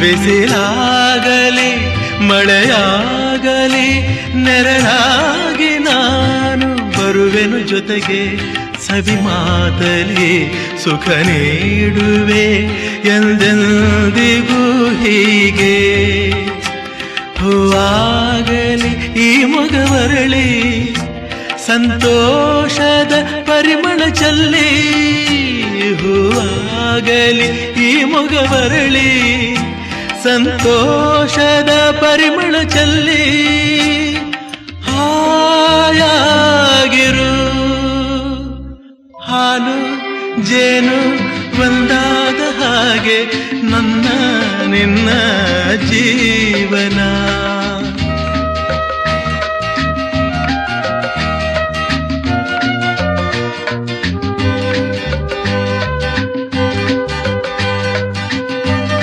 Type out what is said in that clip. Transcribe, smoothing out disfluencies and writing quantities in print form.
ಬಿಸಿಲಾಗಲಿ ಮಳೆಯಾಗಲಿ ನೆರಳಾಗಿ ನಾನು ಬರುವೆನು ಜೊತೆಗೆ, ಸವಿ ಮಾತಲಿ ಸುಖ ನೀಡುವೆ ಎಂದೆಂದಿಗೂ ಹೀಗೆ. ಹೂವಾಗಲಿ ಈ ಮೊಗವರಳಿ ಸಂತೋಷದ ಪರಿಮಳ ಚೆಲ್ಲಿ, ಹೂವಾಗಲಿ ಈ ಮೊಗವರಳಿ ಸಂತೋಷದ ಪರಿಮಳ ಚೆಲ್ಲಿ, ಹಾಯಾಗಿರು ಹಾಲು ಜೇನು ಒಂದಾದ ಹಾಗೆ ನನ್ನ ನಿನ್ನ ಜೀವನ.